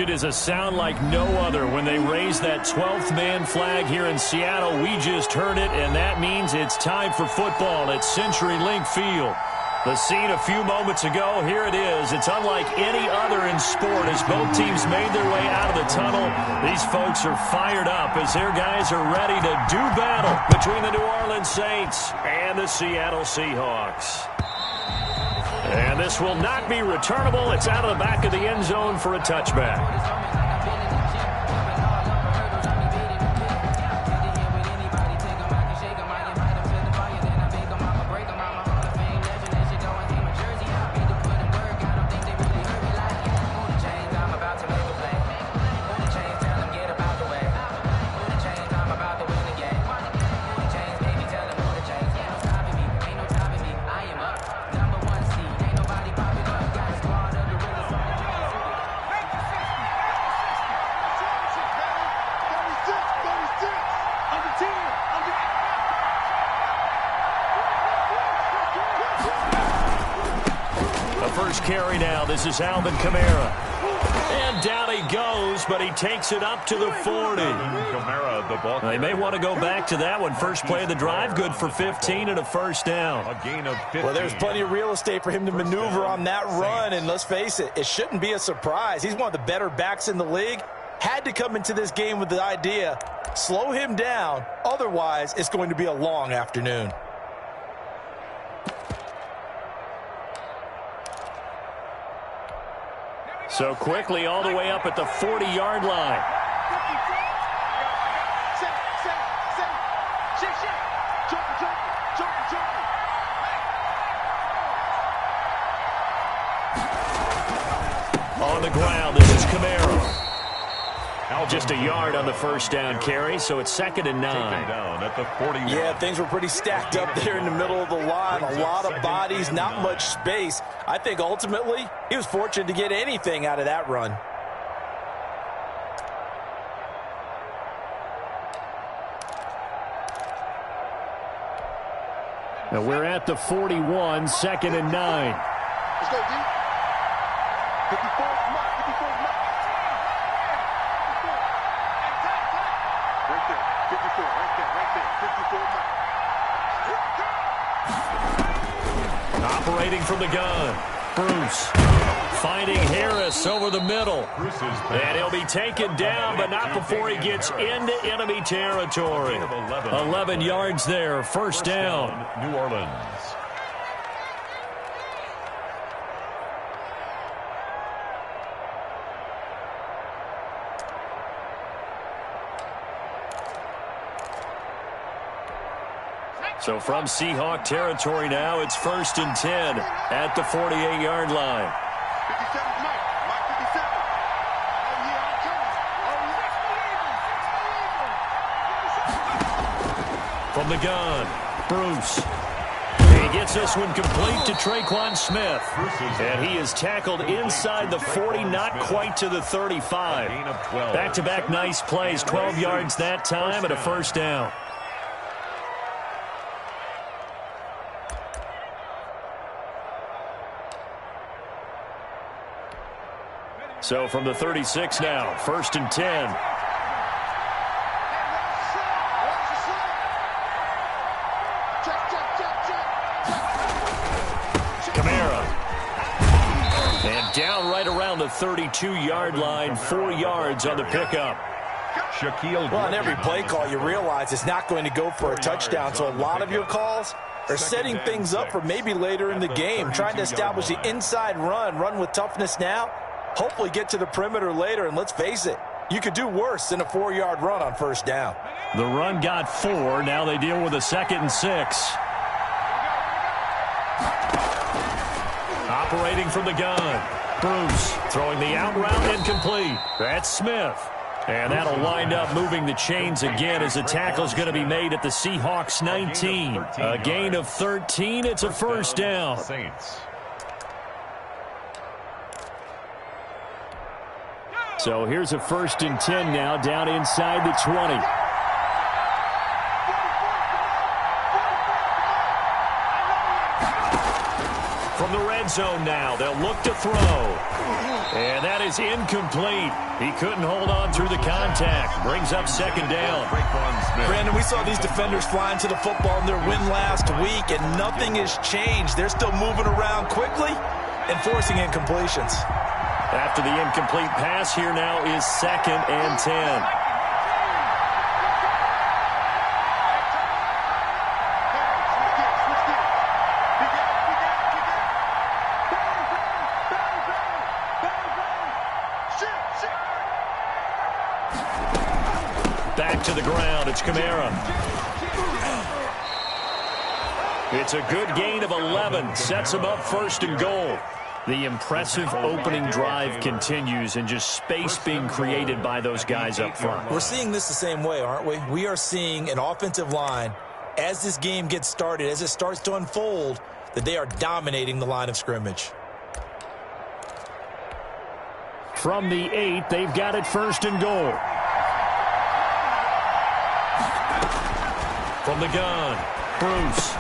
It is a sound like no other when they raise that 12th man flag here in Seattle. We just heard it, and that means it's time for football at CenturyLink Field. The scene a few moments ago, here it is. It's unlike any other in sport as both teams made their way out of the tunnel. These folks are fired up as their guys are ready to do battle between the New Orleans Saints and the Seattle Seahawks. And this will not be returnable. It's out of the back of the end zone for a touchback. Carry now. This is Alvin Kamara. And down he goes, but he takes it up to the 40. Kamara, the ball. They may want to go back to that one. First play of the drive, good for 15 and a first down. A gain of 15. Well, there's plenty of real estate for him to maneuver on that run, and let's face it, it shouldn't be a surprise. He's one of the better backs in the league. Had to come into this game with the idea, slow him down, otherwise it's going to be a long afternoon. So quickly all the way up at the 40-yard line. On the ground, this is Kamara. Just a yard on the first down carry, so it's 2nd and 9. Down at the 41. Yeah, things were pretty stacked up there in the middle of the line. A lot of bodies, not much space. I think ultimately he was fortunate to get anything out of that run. Now we're at the 41, 2nd and 9. Let's go, D. 54 mark, 54 mark. Right there, 54, right there, 54 mark. Operating from the gun. Bruce finding Harris over the middle. And he'll be taken down, but not before he gets into enemy territory. 11 yards there, first down. New Orleans. So from Seahawk territory now, it's 1st and 10 at the 48-yard line. 57, Mike 57. From the gun, Bruce. He gets this one complete to Traquan Smith. And he is tackled inside the 40, not quite to the 35. Back-to-back nice plays, 12 yards that time and a first down. So from the 36 now, 1st and 10. Kamara. And down right around the 32-yard line, 4 yards on the pickup. Shaquille. Well, on every play call, you realize it's not going to go for a touchdown, so a lot of your calls are setting things up for maybe later in the game, trying to establish the inside run with toughness now. Hopefully get to the perimeter later, and let's face it, you could do worse than a 4-yard run on first down. The run got 4. Now they deal with a 2nd and 6. Operating from the gun. Bruce throwing the out route incomplete. That's Smith. And that'll wind up moving the chains again as the tackle's going to be made at the Seahawks 19. A gain of 13. It's a first down. Saints. So here's a 1st and 10 now down inside the 20. from the red zone now. They'll look to throw. And that is incomplete. He couldn't hold on through the contact. Brings up second down. Brandon, we saw these defenders flying to the football in their win last week, and nothing has changed. They're still moving around quickly and forcing incompletions. After the incomplete pass, here now is 2nd and 10. Back to the ground, it's Kamara. It's a good gain of 11, sets him up 1st and goal. The impressive opening drive continues, and just space being created by those guys up front. We're seeing this the same way, aren't we? We are seeing an offensive line, as this game gets started, as it starts to unfold, that they are dominating the line of scrimmage. From the 8, they've got it 1st and goal. From the gun, Bruce.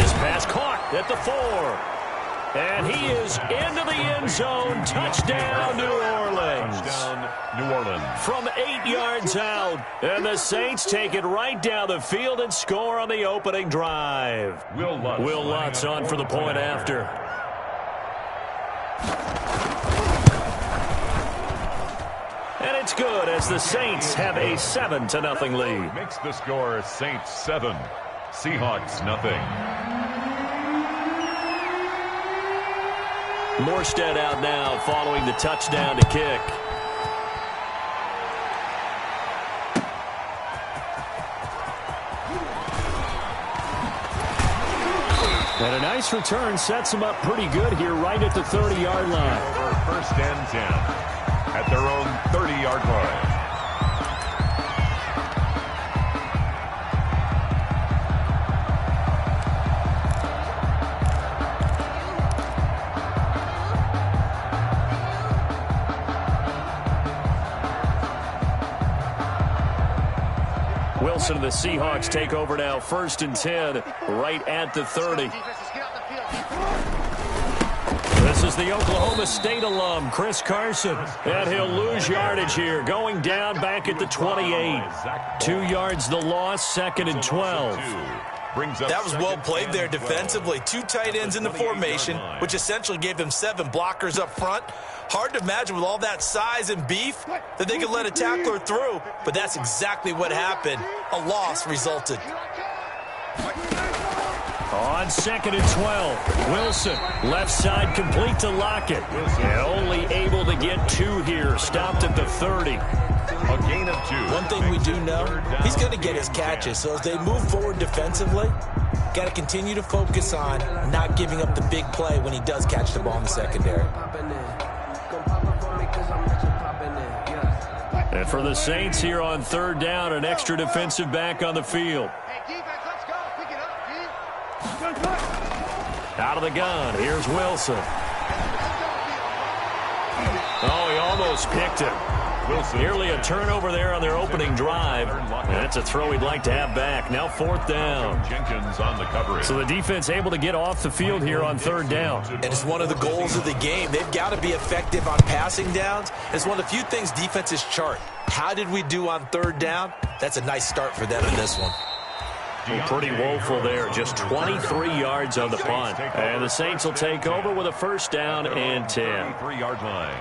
His pass caught at the 4. And he is into the end zone. Touchdown, New Orleans. Touchdown, New Orleans. From 8 yards out. And the Saints take it right down the field and score on the opening drive. Will Lutz on for the point after. And it's good as the Saints have a 7-0 lead. Makes the score Saints 7, Seahawks nothing. Morstead out now following the touchdown to kick. And a nice return sets them up pretty good here right at the 30-yard line. Over 1st and 10 at their own 30-yard line. Wilson and the Seahawks take over now, 1st and 10, right at the 30. This is the Oklahoma State alum, Chris Carson. And he'll lose yardage here, going down back at the 28. 2 yards the loss, 2nd and 12. That was well played there defensively. 2 tight ends in the formation, which essentially gave them 7 blockers up front. Hard to imagine with all that size and beef that they could let a tackler through, but that's exactly what happened. A loss resulted. On 2nd and 12, Wilson, left side complete to Lockett. And only able to get 2 here, stopped at the 30. A gain of 2. One thing we do know, he's going to get his catches. So as they move forward defensively, got to continue to focus on not giving up the big play when he does catch the ball in the secondary. And for the Saints here on 3rd down, an extra defensive back on the field. Out of the gun, here's Wilson. Oh, he almost picked him. Wilson. Nearly a turnover there on their opening drive. And that's a throw he'd like to have back. Now 4th down. Jenkins on the coverage. So the defense able to get off the field here on 3rd down. And it's one of the goals of the game. They've got to be effective on passing downs. It's one of the few things defenses chart. How did we do on 3rd down? That's a nice start for them in this one. Well, pretty woeful there. Just 23 yards on the punt. And the Saints will take over with a 1st down and 10. 33-yard line.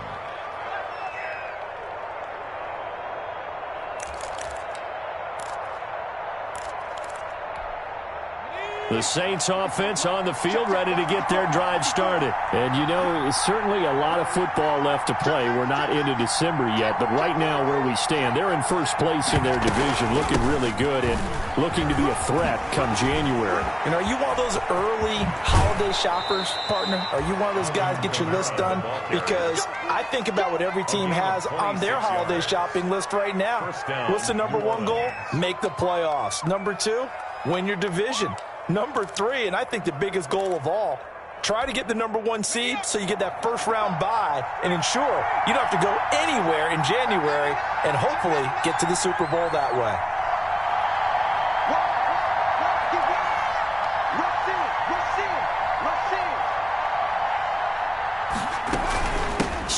The Saints offense on the field, ready to get their drive started. And, you know, it's certainly a lot of football left to play. We're not into December yet, but right now where we stand, they're in 1st place in their division, looking really good and looking to be a threat come January. And are you one of those early holiday shoppers, partner? Are you one of those guys get your list done? Because I think about what every team has on their holiday shopping list right now. What's the number 1 goal? Make the playoffs. Number 2, win your division. Number 3, and I think the biggest goal of all, try to get the number 1 seed so you get that 1st round bye and ensure you don't have to go anywhere in January and hopefully get to the Super Bowl that way.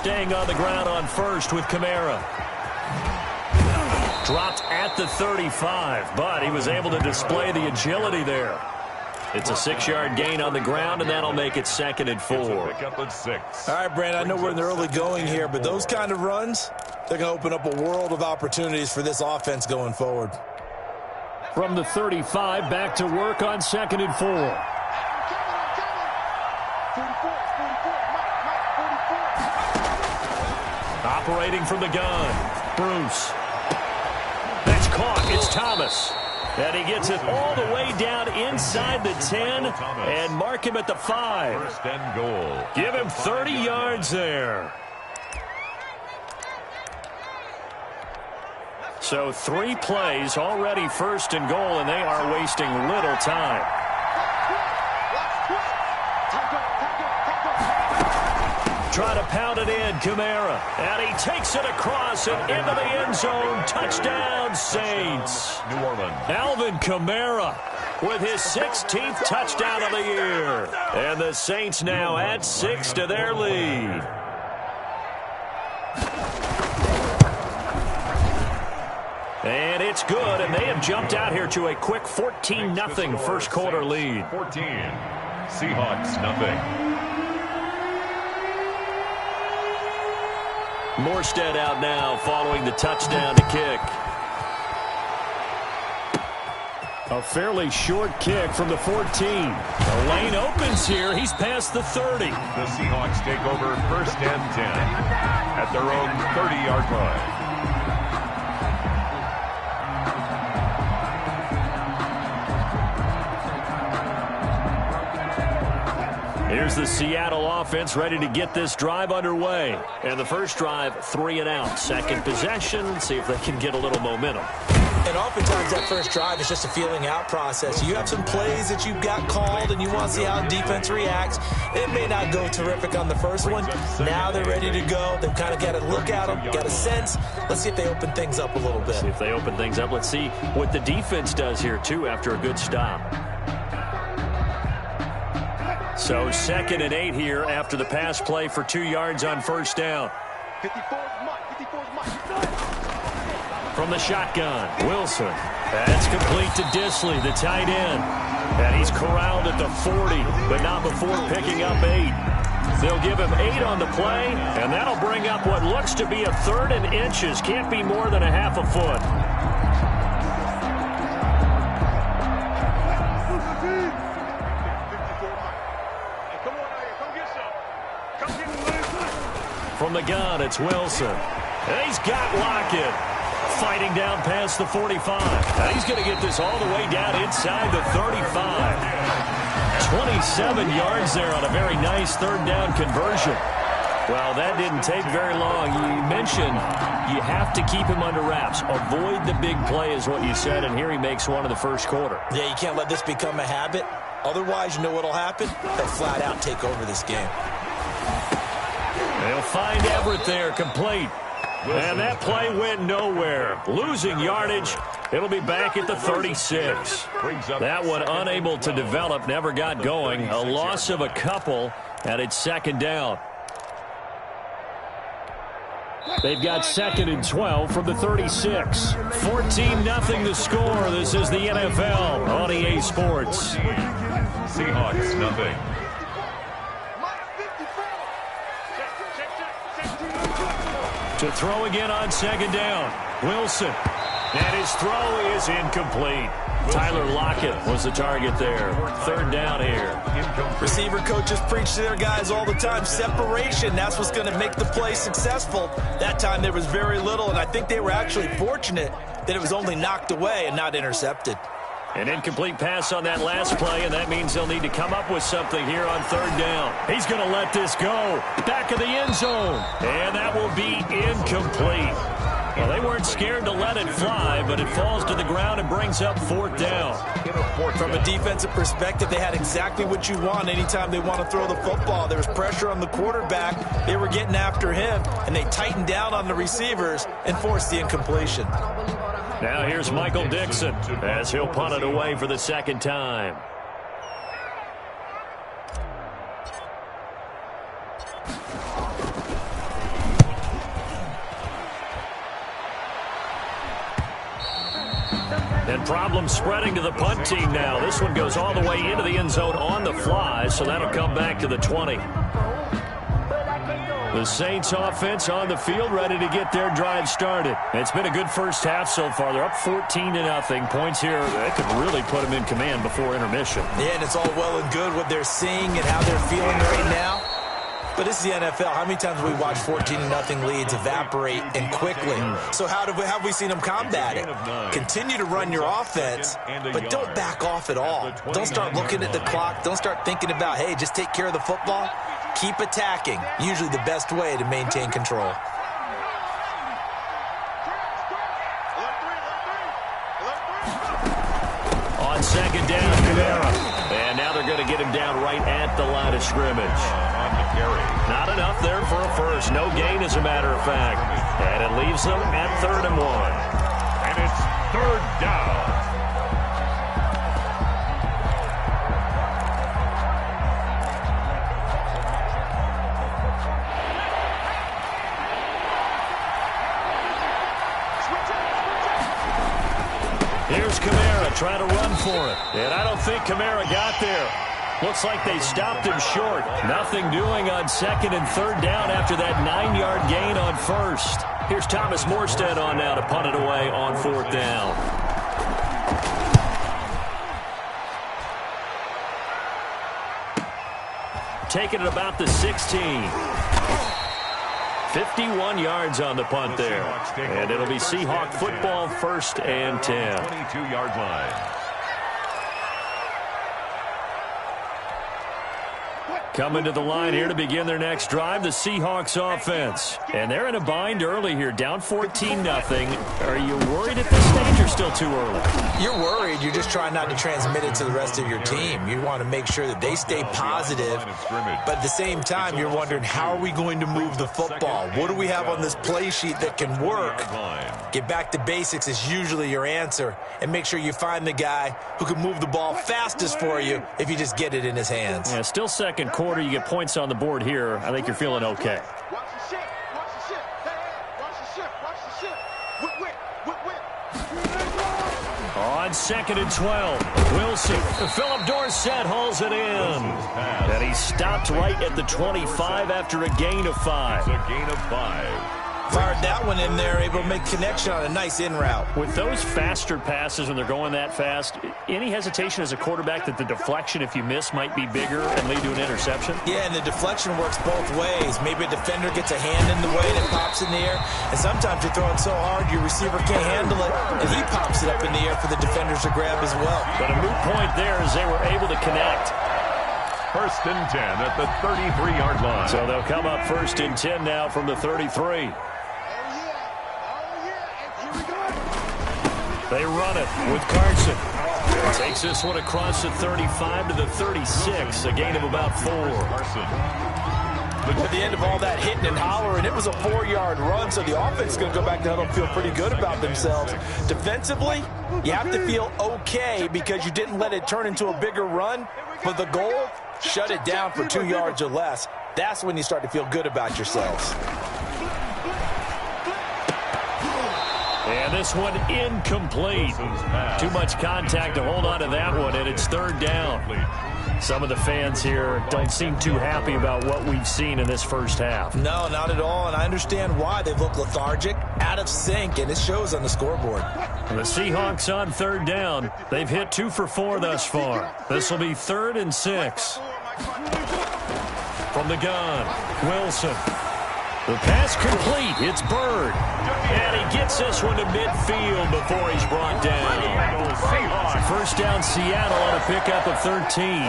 staying on the ground on first with Kamara. Dropped at the 35, but he was able to display the agility there. It's a 6-yard gain on the ground, and that'll make it 2nd and 4. All right, Brandon, I know we're in the early going here, but those kind of runs, they're going to open up a world of opportunities for this offense going forward. From the 35, back to work on 2nd and 4. Operating from the gun, Bruce. That's caught. It's Thomas. And he gets it all the way down inside the 10 and mark him at the 5. First and goal. Give him 30 yards there. So 3 plays already 1st and goal, and they are wasting little time. Try to pound it in, Kamara. And he takes it across and into the end zone. Touchdown, Saints. New Orleans. Alvin Kamara with his 16th touchdown of the year. And the Saints now add 6 to their lead. And it's good, and they have jumped out here to a quick 14-0 first quarter lead. 14. Seahawks, nothing. Morstead out now following the touchdown to kick. A fairly short kick from the 14. The lane opens here. He's past the 30. The Seahawks take over 1st and 10 at their own 30-yard line. Here's the Seattle offense ready to get this drive underway. And the first drive, 3 and out. Second possession, see if they can get a little momentum. And oftentimes that first drive is just a feeling out process. You have some plays that you've got called and you want to see how defense reacts. It may not go terrific on the first one. Now they're ready to go. They've kind of got to look at them, got a sense. Let's see if they open things up a little bit. See if they open things up. Let's see what the defense does here, too, after a good stop. So 2nd and 8 here after the pass play for 2 yards on first down. 54's Mike. From the shotgun, Wilson. That's complete to Disley, the tight end. And he's corralled at the 40, but not before picking up 8. They'll give him 8 on the play, and that'll bring up what looks to be a 3rd and inches. Can't be more than a half a foot. From the gun, it's Wilson. And he's got Lockett fighting down past the 45. And he's going to get this all the way down inside the 35. 27 yards there on a very nice 3rd down conversion. Well, that didn't take very long. You mentioned you have to keep him under wraps. Avoid the big play is what you said, and here he makes one in the first quarter. Yeah, you can't let this become a habit. Otherwise, you know what will happen? They'll flat out take over this game. They'll find Everett there, complete. And that play went nowhere. Losing yardage. It'll be back at the 36. That one unable to develop, never got going. A loss of a couple, and it's 2nd down. They've got 2nd and 12 from the 36. 14-0 the score. This is the NFL on EA Sports. Seahawks, nothing. To throw again on 2nd down. Wilson. And his throw is incomplete. Tyler Lockett was the target there. 3rd down here. Receiver coaches preach to their guys all the time. Separation, that's what's going to make the play successful. That time there was very little, and I think they were actually fortunate that it was only knocked away and not intercepted. An incomplete pass on that last play, and that means they'll need to come up with something here on 3rd down. He's going to let this go. Back of the end zone. And that will be incomplete. Well, they weren't scared to let it fly, but it falls to the ground and brings up 4th down. From a defensive perspective, they had exactly what you want anytime they want to throw the football. There was pressure on the quarterback. They were getting after him, and they tightened down on the receivers and forced the incompletion. Now here's Michael Dixon as he'll punt it away for the 2nd time. And problems spreading to the punt team now. This one goes all the way into the end zone on the fly, so that'll come back to the 20. The Saints offense on the field, ready to get their drive started. It's been a good first half so far. They're up 14-0. Points here, that could really put them in command before intermission. Yeah, and it's all well and good what they're seeing and how they're feeling right now. But this is the NFL. How many times have we watched 14-0 leads evaporate and quickly? So have we seen them combat it? Continue to run your offense, but don't back off at all. Don't start looking at the clock. Don't start thinking about, hey, just take care of the football. Keep attacking. Usually the best way to maintain control. On second down, Camara. And now they're going to get him down right at the line of scrimmage. On the carry. Not enough there for a first. No gain, as a matter of fact. And it leaves them at 3rd and 1. And it's 3rd down. Here's Camara trying to run for it. And I don't think Camara got there. Looks like they stopped him short. Nothing doing on 2nd and 3rd down after that 9-yard gain on 1st. Here's Thomas Morstead on now to punt it away on 4th down. Taking it about the 16. 51 yards on the punt there. And it'll be Seahawk football, 1st and 10. 22-yard line. Coming to the line here to begin their next drive, the Seahawks offense. And they're in a bind early here, down 14-0. Are you worried at this stage or still too early? You're worried. You're just trying not to transmit it to the rest of your team. You want to make sure that they stay positive. But at the same time, you're wondering, how are we going to move the football? What do we have on this play sheet that can work? Get back to basics is usually your answer. And make sure you find the guy who can move the ball fastest for you if you just get it in his hands. Yeah, still second quarter. You get points on the board here. I think you're feeling okay. Watch the shift. Watch the shift. Hey, watch the shift. Watch the shift. Whip. On 2nd and 12, Wilson. Philip Dorsett hauls it in. And he stopped right at the 25 after a gain of 5. It's a gain of 5. Fired that one in there, able to make connection on a nice in route. With those faster passes when they're going that fast, any hesitation as a quarterback that the deflection, if you miss, might be bigger and lead to an interception? Yeah, and the deflection works both ways. Maybe a defender gets a hand in the way and it pops in the air. And sometimes you're throwing so hard your receiver can't handle it, and he pops it up in the air for the defenders to grab as well. But a moot point there as they were able to connect. 1st and 10 at the 33-yard line. So they'll come up 1st and 10 now from the 33. They run it with Carson. Takes this one across the 35 to the 36, a gain of about 4. At the end of all that hitting and hollering, it was a 4-yard run, so the offense is going to go back to huddle and feel pretty good about themselves. Defensively, you have to feel okay because you didn't let it turn into a bigger run, but the goal, shut it down for 2 yards or less. That's when you start to feel good about yourselves. And this one incomplete. Too much contact to hold on to that one, and it's 3rd down. Some of the fans here don't seem too happy about what we've seen in this first half. No, not at all, and I understand why. They've looked lethargic, out of sync, and it shows on the scoreboard. And the Seahawks on 3rd down. They've hit 2 for 4 thus far. This will be 3rd and 6. From the gun, Wilson. The pass complete. It's Bird. And he gets this one to midfield before he's brought down. 1st down, Seattle on a pickup of 13.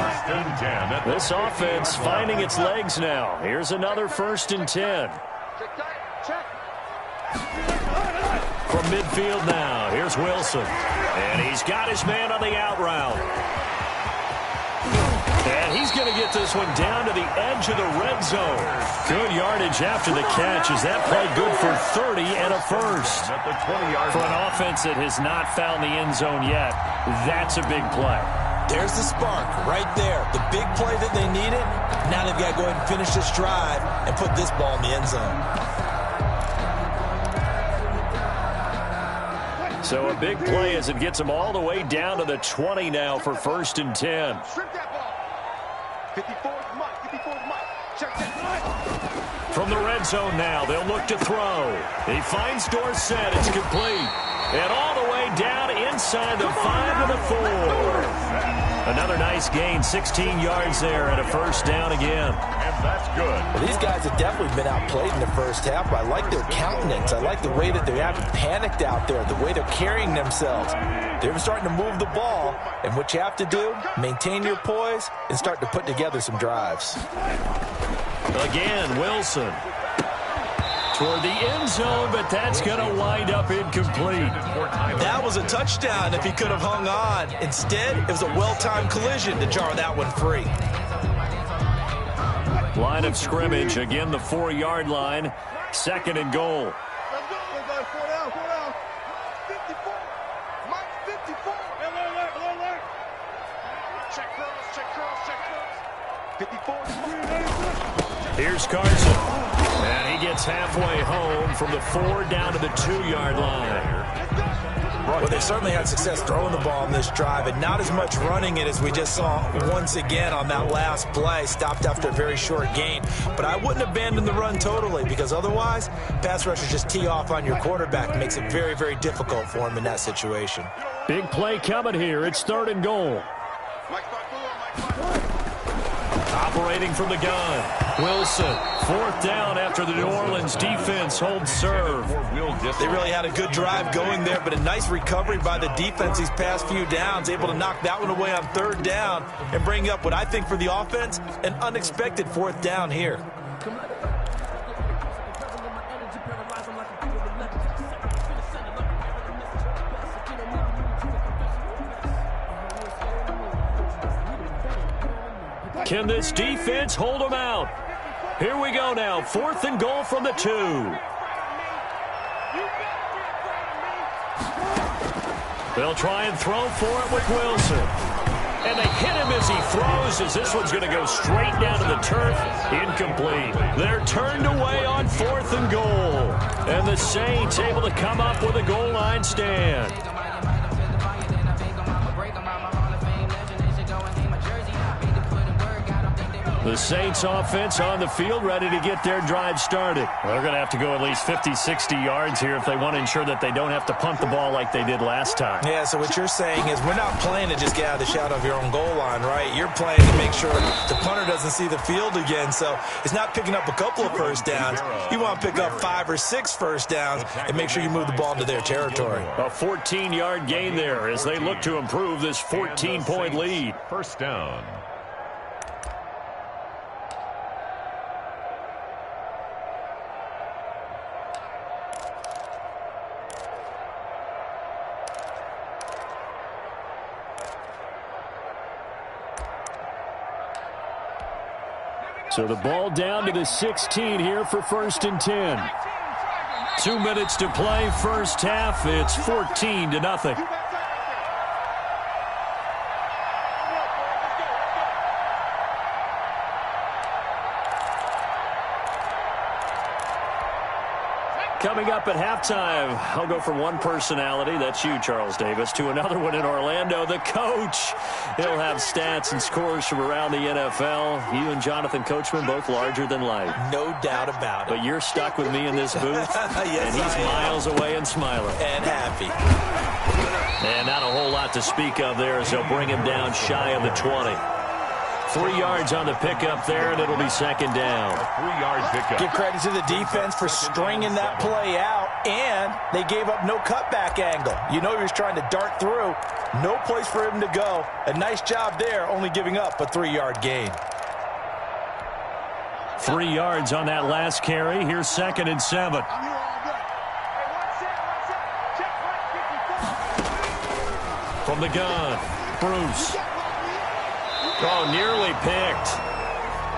This offense finding its legs now. Here's another 1st and 10. From midfield now, here's Wilson. And he's got his man on the out route. And he's going to get this one down to the edge of the red zone. Good yardage after the catch. Is that play good for 30 and a first? For an offense that has not found the end zone yet, that's a big play. There's the spark right there. The big play that they needed. Now they've got to go ahead and finish this drive and put this ball in the end zone. So a big play as it gets them all the way down to the 20 now for 1st and 10. Shrimp that ball. 54 is Mike. 54 is Mike. Check that. From the red zone now, they'll look to throw. He finds Dorsett. It's complete. And all the way down inside the 5 to the 4. Another nice gain, 16 yards there, and a 1st down again. And that's good. Well, these guys have definitely been outplayed in the first half, but I like their countenance. I like the way that they haven't panicked out there, the way they're carrying themselves. They're starting to move the ball, and what you have to do, maintain your poise and start to put together some drives. Again, Wilson. Toward the end zone, but that's going to wind up incomplete. That was a touchdown if he could have hung on. Instead, it was a well-timed collision to jar that one free. Line of scrimmage, again the 4-yard line. 2nd and goal. Let's go. Let's go. 4 down. 4 down. 54. Mike, 54. Alert. Check cross. Check cross. Check cross. 54. Here's Carson. And he gets halfway home from the 4 down to the 2-yard line. Well, they certainly had success throwing the ball in this drive, and not as much running it as we just saw once again on that last play. Stopped after a very short gain. But I wouldn't abandon the run totally, because otherwise, pass rushers just tee off on your quarterback. It makes it very, very difficult for him in that situation. Big play coming here. It's 3rd and goal. Operating from the gun. Wilson, 4th down after the New Orleans defense holds serve. They really had a good drive going there, but a nice recovery by the defense these past few downs, able to knock that one away on 3rd down and bring up what I think for the offense, an unexpected 4th down here. Can this defense hold them out? Here we go now. 4th and goal from the 2. They'll try and throw for it with Wilson. And they hit him as he throws, as this one's going to go straight down to the turf. Incomplete. They're turned away on 4th and goal. And the Saints able to come up with a goal line stand. The Saints offense on the field, ready to get their drive started. They're going to have to go at least 50, 60 yards here if they want to ensure that they don't have to punt the ball like they did last time. Yeah, so what you're saying is we're not playing to just get out of the shadow of your own goal line, right? You're playing to make sure the punter doesn't see the field again. So it's not picking up a couple of 1st downs. You want to pick up 5 or 6 1st downs and make sure you move the ball into their territory. A 14-yard gain there as they look to improve this 14-point lead. 1st down. So the ball down to the 16 here for 1st and 10. 2 minutes to play, 1st half. It's 14-0. Coming up at halftime, I'll go from one personality, that's you, Charles Davis, to another one in Orlando, the coach. He'll have stats and scores from around the NFL. You and Jonathan Coachman, both larger than life. No doubt about it. But you're stuck with me in this booth, Yes, and he's miles away and smiling. And happy. And not a whole lot to speak of there as they'll bring him down shy of the 20. 3 yards on the pickup there, and it'll be 2nd down. A 3-yard pickup. Give credit to the defense for stringing that play out, and they gave up no cutback angle. You know he was trying to dart through. No place for him to go. A nice job there, only giving up a 3-yard gain. 3 yards on that last carry. Here's 2nd and 7. From the gun, Bruce. Oh, nearly picked.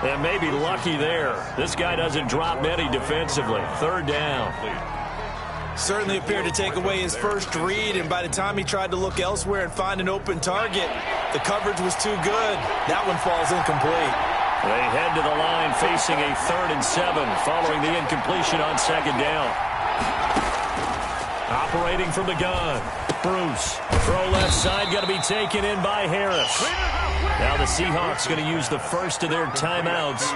And maybe lucky there. This guy doesn't drop many defensively. 3rd down. Certainly appeared to take away his first read, and by the time he tried to look elsewhere and find an open target, the coverage was too good. That one falls incomplete. They head to the line facing a 3rd and 7 following the incompletion on 2nd down. Operating from the gun. Bruce. Throw left side, going to be taken in by Harris. Now the Seahawks going to use the first of their timeouts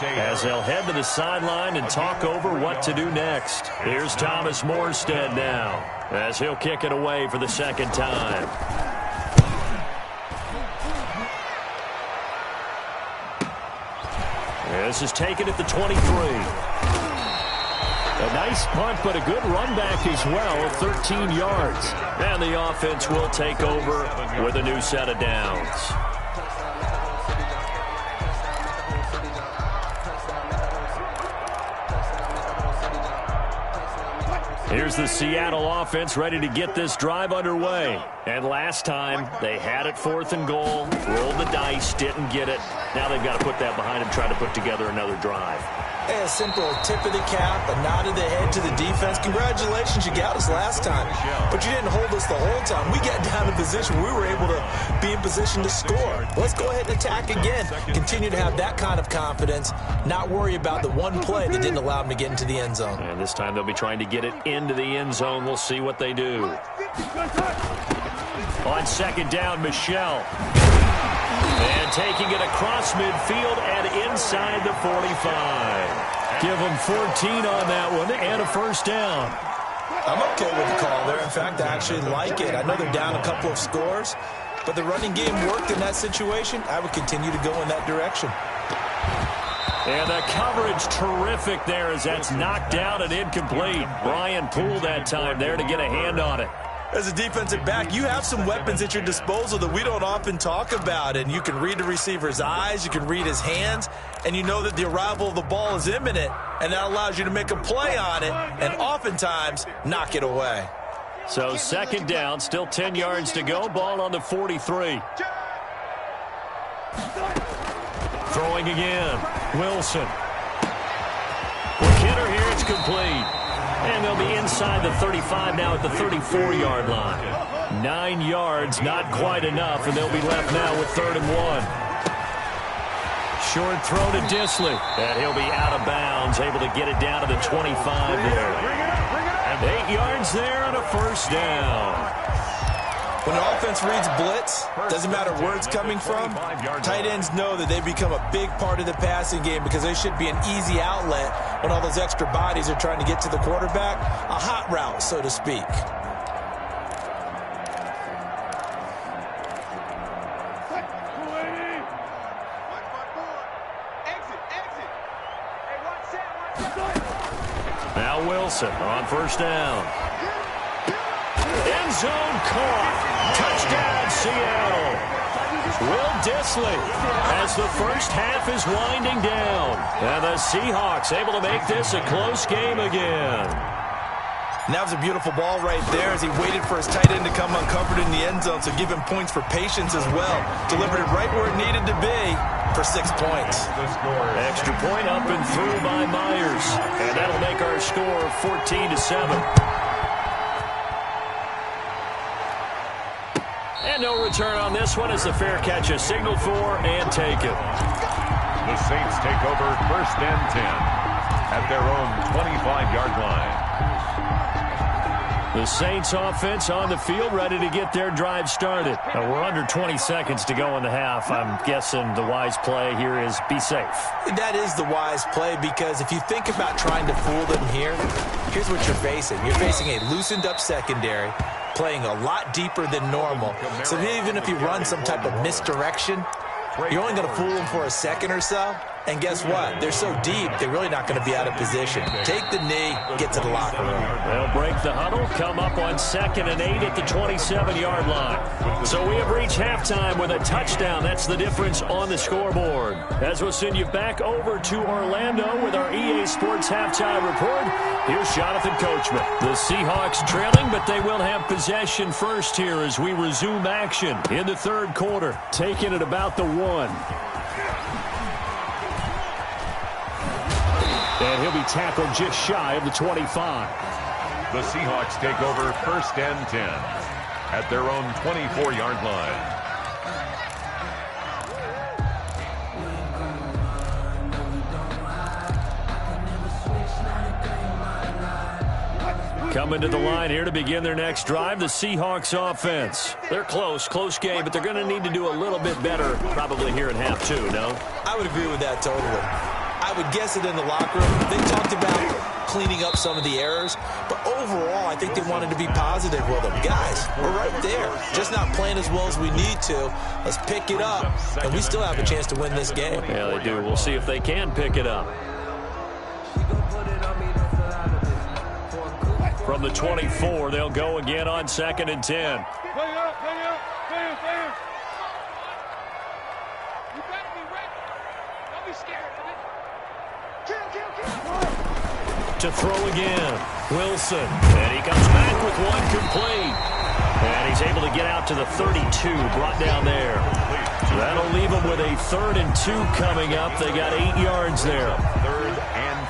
as they'll head to the sideline and talk over what to do next. Here's Thomas Morstead now as he'll kick it away for the second time. This is taken at the 23. A nice punt, but a good run back as well, 13 yards. And the offense will take over with a new set of downs. Here's the Seattle offense ready to get this drive underway. And last time, they had it 4th and goal, rolled the dice, didn't get it. Now they've got to put that behind them, try to put together another drive. A simple tip of the cap, a nod of the head to the defense. Congratulations, you got us last time. But you didn't hold us the whole time. We got down in position. We were able to be in position to score. Let's go ahead and attack again. Continue to have that kind of confidence, not worry about the one play that didn't allow them to get into the end zone. And this time they'll be trying to get it into the end zone. We'll see what they do. On second down, Michelle. And taking it across midfield and inside the 45. Give them 14 on that one and a first down. I'm okay with the call there. In fact, I actually like it. I know they're down a couple of scores, but the running game worked in that situation. I would continue to go in that direction. And the coverage terrific there as that's knocked out and incomplete. Brian Poole that time there to get a hand on it. As a defensive back, you have some weapons at your disposal that we don't often talk about. And you can read the receiver's eyes, you can read his hands, and you know that the arrival of the ball is imminent. And that allows you to make a play on it and oftentimes knock it away. So second down, still 10 yards to go. Ball on the 43. Throwing again. Wilson. Quick hitter here, it's complete. And they'll be inside the 35 now at the 34-yard line. 9 yards, not quite enough, and they'll be left now with 3rd and 1. Short throw to Disley. And he'll be out of bounds, able to get it down to the 25 there. 8 yards there on a first down. When the offense reads blitz, doesn't matter where it's coming from, tight ends know that they become a big part of the passing game because they should be an easy outlet when all those extra bodies are trying to get to the quarterback. A hot route, so to speak. Now Wilson on first down. End zone caught. Touchdown, Seattle. Will Disley as the first half is winding down. And the Seahawks able to make this a close game again. And that was a beautiful ball right there as he waited for his tight end to come uncovered in the end zone, so give him points for patience as well. Delivered it right where it needed to be for 6 points. Extra point up and through by Myers. And that'll make our score 14-7. And no return on this one as the fair catch is signaled for and taken. The Saints take over 1st and 10 at their own 25-yard line. The Saints offense on the field ready to get their drive started. We're under 20 seconds to go in the half. I'm guessing the wise play here is be safe. That is the wise play because if you think about trying to fool them here, here's what you're facing. You're facing a loosened up secondary, playing a lot deeper than normal. So even if you run some type of misdirection, you're only going to fool them for a second or so. And guess what? They're so deep, they're really not going to be out of position. Take the knee, get to the locker room. They'll break the huddle, come up on 2nd and 8 at the 27-yard line. So we have reached halftime with a touchdown. That's the difference on the scoreboard. As we'll send you back over to Orlando with our EA Sports Halftime Report, here's Jonathan Coachman. The Seahawks trailing, but they will have possession first here as we resume action in the 3rd quarter. Taking it about the 1. And he'll be tackled just shy of the 25. The Seahawks take over 1st and 10 at their own 24-yard line. Coming to the line here to begin their next drive, the Seahawks offense. They're close game, but they're going to need to do a little bit better probably here in half two, no? I would agree with that totally. I would guess it in the locker room. They talked about cleaning up some of the errors, but overall, I think they wanted to be positive with them. Guys, we're right there. Just not playing as well as we need to. Let's pick it up, and we still have a chance to win this game. Yeah, they do. We'll see if they can pick it up. From the 24, they'll go again on 2nd and 10. To throw again, Wilson. And he comes back with one complete. And he's able to get out to the 32, brought down there. That'll leave him with a 3rd and 2 coming up. They got 8 yards there. 3rd and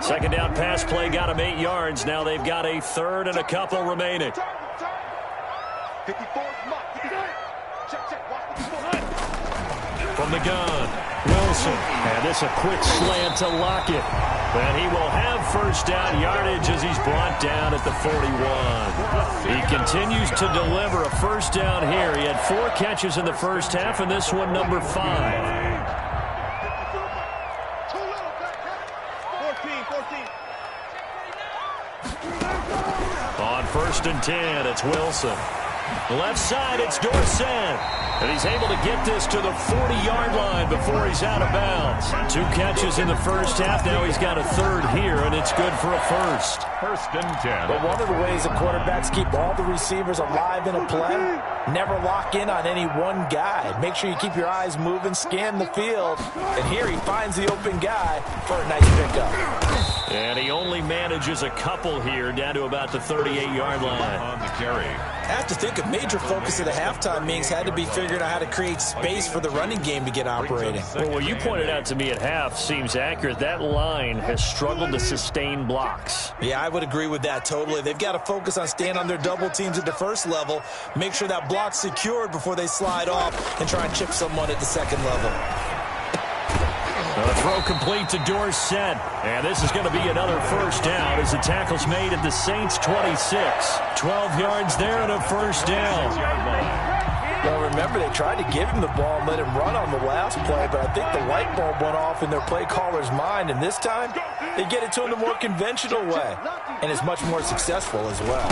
2. Second down pass play got him 8 yards. Now they've got a 3rd and a couple remaining. 54. From the gun, Wilson. And this a quick slant to Lockett. And he will have first down yardage as he's brought down at the 41. He continues to deliver a first down here. He had 4 catches in the first half, and this one number 5. 14. On 1st and 10, it's Wilson. Left side, it's Dorsett. And he's able to get this to the 40-yard line before he's out of bounds. 2 catches in the first half. Now he's got a 3rd here, and it's good for a 1st. 1st and 10. But one of the ways the quarterbacks keep all the receivers alive in a play, never lock in on any one guy. Make sure you keep your eyes moving, scan the field. And here he finds the open guy for a nice pickup. And he only manages a couple here, down to about the 38-yard line. On the carry. I have to think a major focus of the halftime meetings had to be figuring out how to create space for the running game to get operating. Well, what you pointed out to me at half seems accurate. That line has struggled to sustain blocks. Yeah, I would agree with that totally. They've got to focus on staying on their double teams at the first level, make sure that block's secured before they slide off and try and chip someone at the second level. A throw complete to Dorsett. And this is going to be another first down as the tackle's made at the Saints' 26. 12 yards there and a first down. Well, remember, they tried to give him the ball and let him run on the last play, but I think the light bulb went off in their play caller's mind, and this time they get it to him the more conventional way, and it's much more successful as well.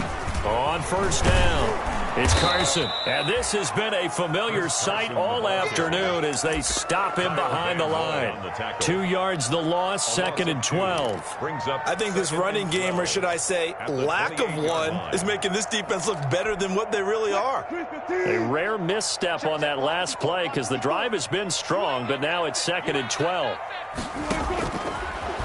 On first down, it's Carson. And this has been a familiar sight all afternoon as they stop him behind the line. 2 yards the loss, 2nd and 12. I think this running game, or should I say lack of one, is making this defense look better than what they really are. A rare misstep on that last play because the drive has been strong, but now it's 2nd and 12.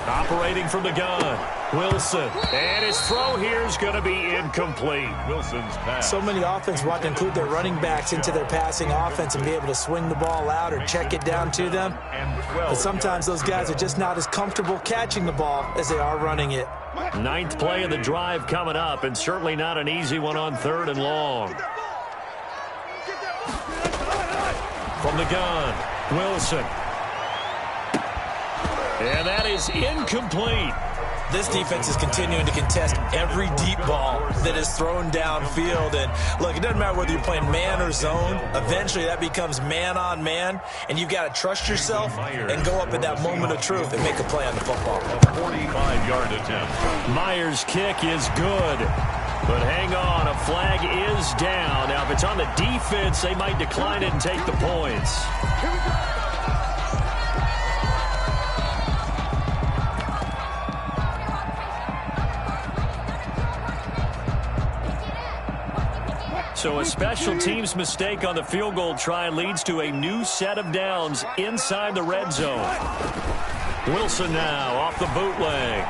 Operating from the gun, Wilson. And his throw here is going to be incomplete. Wilson's pass. So many offenses want to include their running backs into their passing offense and be able to swing the ball out or check it down to them. But sometimes those guys are just not as comfortable catching the ball as they are running it. 9th play of the drive coming up, and certainly not an easy one on 3rd and long. From the gun, Wilson. And that is incomplete. This defense is continuing to contest every deep ball that is thrown downfield. And look, it doesn't matter whether you're playing man or zone. Eventually that becomes man on man, and you've got to trust yourself and go up at that moment of truth and make a play on the football. A 45-yard attempt. Myers' kick is good. But hang on, a flag is down. Now, if it's on the defense, they might decline it and take the points. So a special teams mistake on the field goal try leads to a new set of downs inside the red zone. Wilson now off the bootleg.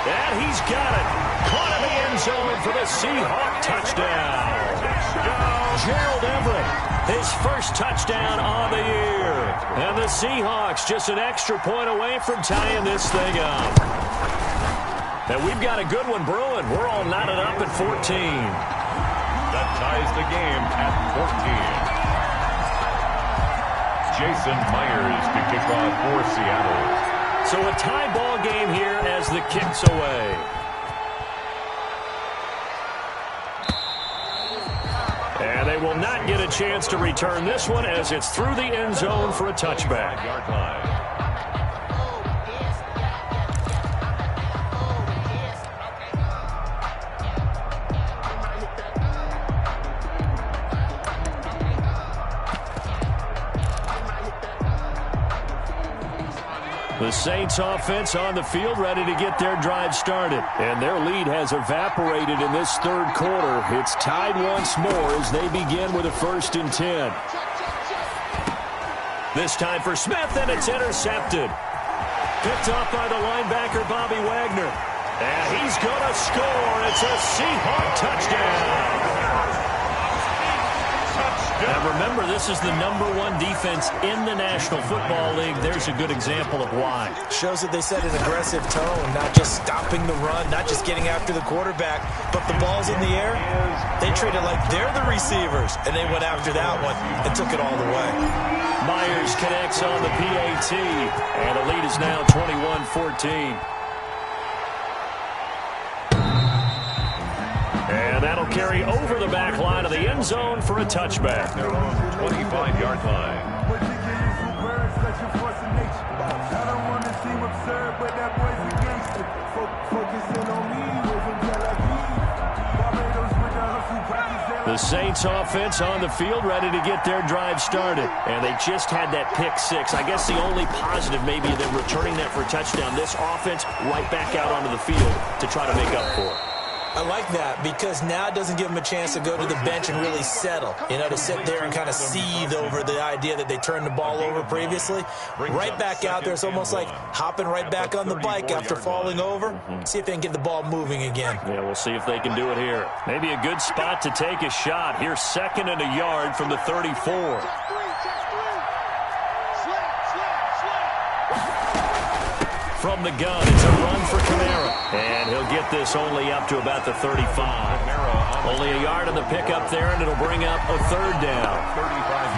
And he's got it. Caught in the end zone for the Seahawk touchdown. Gerald Everett, his first touchdown on the year. And the Seahawks just an extra point away from tying this thing up. And we've got a good one brewing. We're all knotted up at 14. That ties the game at 14. Jason Myers to kick off for Seattle. So a tie ball game here as the kick's away. And they will not get a chance to return this one as it's through the end zone for a touchback. Yard line. The Saints offense on the field ready to get their drive started. And their lead has evaporated in this third quarter. It's tied once more as they begin with a 1st and 10. This time for Smith, and it's intercepted. Picked off by the linebacker, Bobby Wagner. And he's going to score. It's a Seahawk touchdown. Now remember, this is the #1 defense in the National Football League. There's a good example of why. Shows that they set an aggressive tone, not just stopping the run, not just getting after the quarterback, but the ball's in the air. They treat it like they're the receivers, and they went after that one and took it all the way. Myers connects on the PAT, and the lead is now 21-14. And that'll carry over the back line of the end zone for a touchback. Their own 25-yard line. The Saints offense on the field ready to get their drive started. And they just had that pick six. I guess the only positive maybe of them returning that for a touchdown. This offense right back out onto the field to try to make up for it. I like that because now it doesn't give them a chance to go to the bench and really settle. You know, to sit there and kind of seethe over the idea that they turned the ball over previously. Right back out there, it's almost like hopping right back on the bike after falling over. See if they can get the ball moving again. Yeah, we'll see if they can do it here. Maybe a good spot to take a shot. Here's 2nd and a yard from the 34. From the gun, it's a run for Kamara. And he'll get this only up to about the 35. Only a yard on the pickup there, and it'll bring up a 3rd down.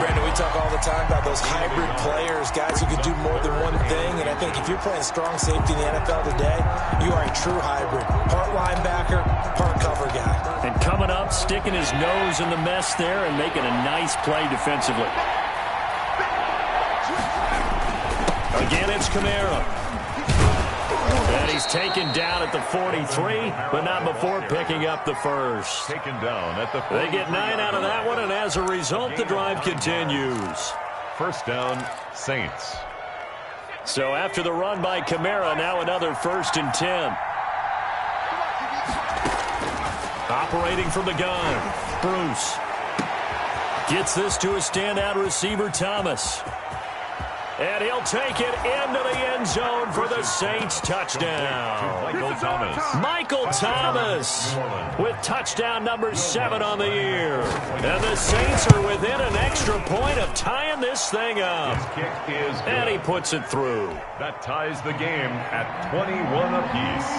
Brandon, we talk all the time about those hybrid players, guys who can do more than one thing. And I think if you're playing strong safety in the NFL today, you are a true hybrid. Part linebacker, part cover guy. And coming up, sticking his nose in the mess there and making a nice play defensively. Again, it's Kamara. And he's taken down at the 43, but not before picking up the 1st. Taken down at the 43. They get 9 out of that one, and as a result, the drive continues. 1st down, Saints. So after the run by Kamara, now another 1st and 10. Operating from the gun, Bruce. Gets this to a standout receiver, Thomas. And he'll take it into the end zone for the Saints touchdown. Michael Thomas with touchdown number 7 on the year. And the Saints are within an extra point of tying this thing up. And he puts it through. That ties the game at 21 apiece.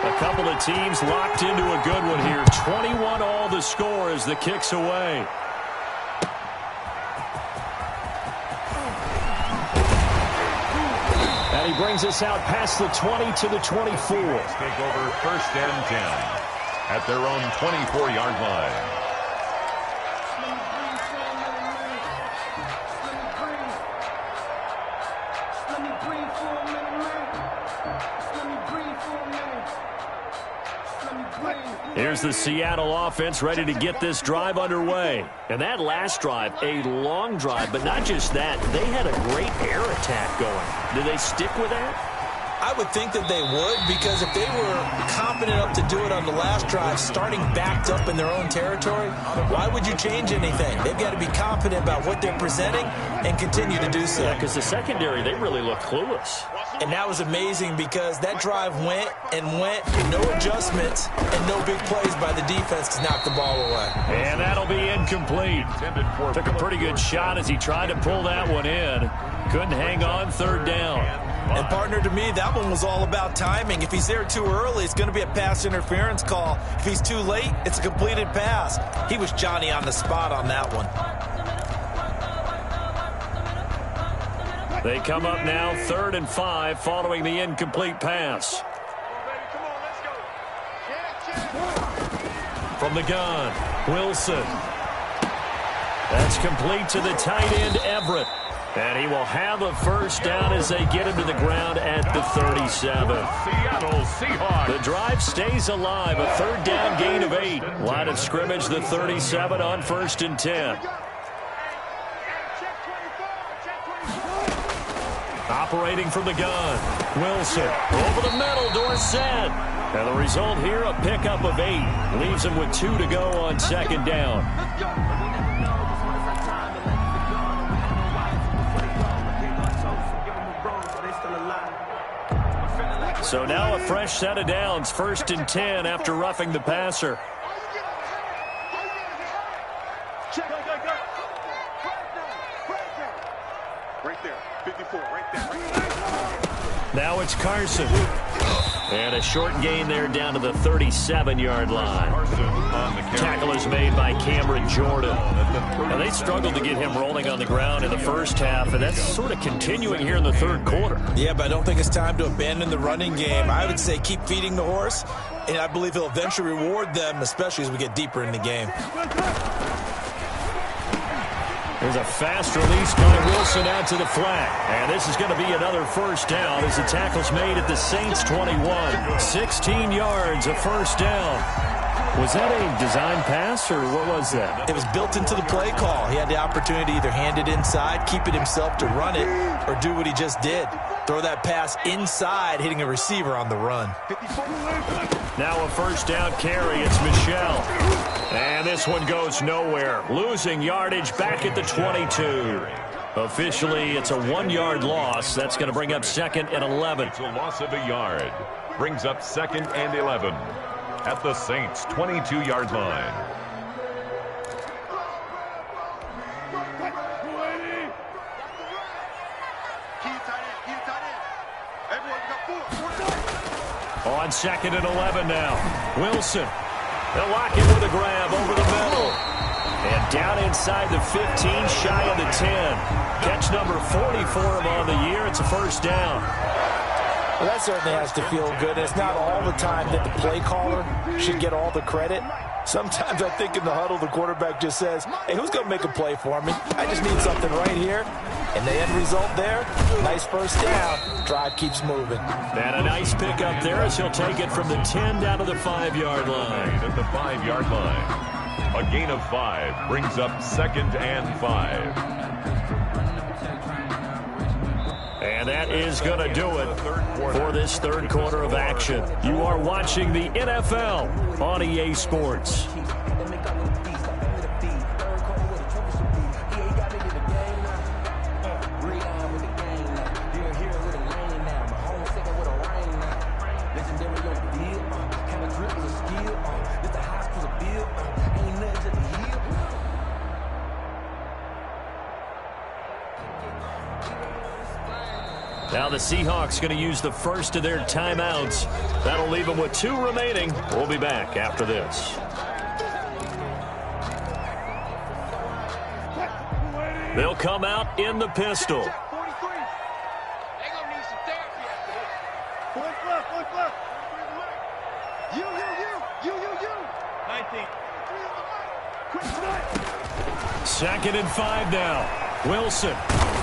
A couple of teams locked into a good one here. 21 all the score as the kick's away. And he brings us out past the 20 to the 24. Take over 1st and 10 at their own 24-yard line. Here's the Seattle offense ready to get this drive underway. And that last drive, a long drive, but not just that. They had a great air attack going. Do they stick with that? I would think that they would, because if they were confident enough to do it on the last drive, starting backed up in their own territory, why would you change anything? They've got to be confident about what they're presenting and continue to do so. Yeah, because the secondary, they really look clueless. And that was amazing because that drive went, no adjustments, and no big plays by the defense to knock the ball away. And that'll be incomplete. Took a pretty good shot as he tried to pull that one in. Couldn't hang on, 3rd down. And partner, to me, that one was all about timing. If he's there too early, it's going to be a pass interference call. If he's too late, it's a completed pass. He was Johnny on the spot on that one. They come up now 3rd and 5 following the incomplete pass. From the gun, Wilson. That's complete to the tight end, Everett. And he will have a first down as they get him to the ground at the 37. Seattle Seahawks. The drive stays alive. A 3rd down gain of 8. Line of scrimmage, the 37 on 1st and 10. Operating from the gun, Wilson. Over the middle, Dorsett. And the result here, a pickup of 8. Leaves him with 2 to go on 2nd down. So now a fresh set of downs, 1st and 10 after roughing the passer. Right there, 54, right there. Now it's Carson. And a short gain there down to the 37-yard line. Tackle is made by Cameron Jordan. Now, they struggled to get him rolling on the ground in the first half, and that's sort of continuing here in the 3rd quarter. Yeah, but I don't think it's time to abandon the running game. I would say keep feeding the horse, and I believe he'll eventually reward them, especially as we get deeper in the game. There's a fast release by Wilson out to the flat. And this is going to be another first down as the tackle's made at the Saints 21. 16 yards, a first down. Was that a design pass, or what was that? It was built into the play call. He had the opportunity to either hand it inside, keep it himself to run it, or do what he just did. Throw that pass inside, hitting a receiver on the run. Now a first down carry. It's Michel. And this one goes nowhere. Losing yardage back at the 22. Officially, it's a 1-yard loss. That's going to bring up 2nd and 11. It's a loss of a yard. Brings up 2nd and 11 at the Saints' 22-yard line. On 2nd and 11 now. Wilson. They'll lock him with a grab over the middle. And down inside the 15, shy of the 10. Catch number 40 for him on the year. It's a first down. Well, that certainly has to feel good. It's not all the time that the play caller should get all the credit. Sometimes I think in the huddle, the quarterback just says, hey, who's going to make a play for me? I just need something right here. And the end result there, nice first down. Drive keeps moving. And a nice pickup there as he'll take it from the 10 down to the 5-yard line. At the 5-yard line. A gain of 5 brings up 2nd and 5. And that is going to do it for this 3rd quarter of action. You are watching the NFL on EA Sports. Now the Seahawks going to use the first of their timeouts. That'll leave them with 2 remaining. We'll be back after this. They'll come out in the pistol. Second and 5 now. Wilson.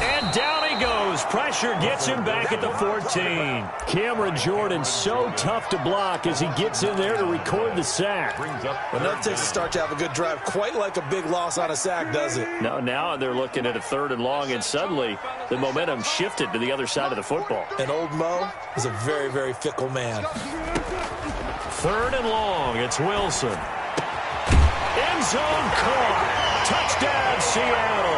And down he goes. Pressure gets him back at the 14. Cameron Jordan so tough to block as he gets in there to record the sack. Well, that takes a start to have a good drive. Quite like a big loss on a sack, does it? No, now they're looking at a 3rd and long, and suddenly the momentum shifted to the other side of the football. And old Mo is a very, very fickle man. 3rd and long. It's Wilson. End zone caught. Touchdown, Seattle.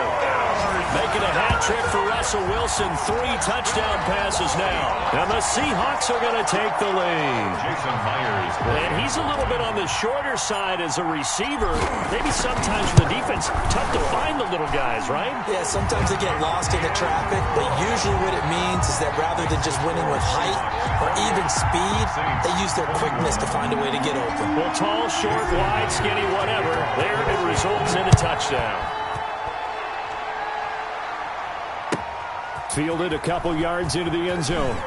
Making a hat trick for Russell Wilson. 3 touchdown passes now. And the Seahawks are going to take the lead. Jason Myers. And he's a little bit on the shorter side as a receiver. Maybe sometimes for the defense, tough to find the little guys, right? Yeah, sometimes they get lost in the traffic, but usually what it means is that rather than just winning with height or even speed, they use their quickness to find a way to get open. Well, tall, short, wide, skinny, whatever, there it results in a touchdown. Fielded a couple yards into the end zone.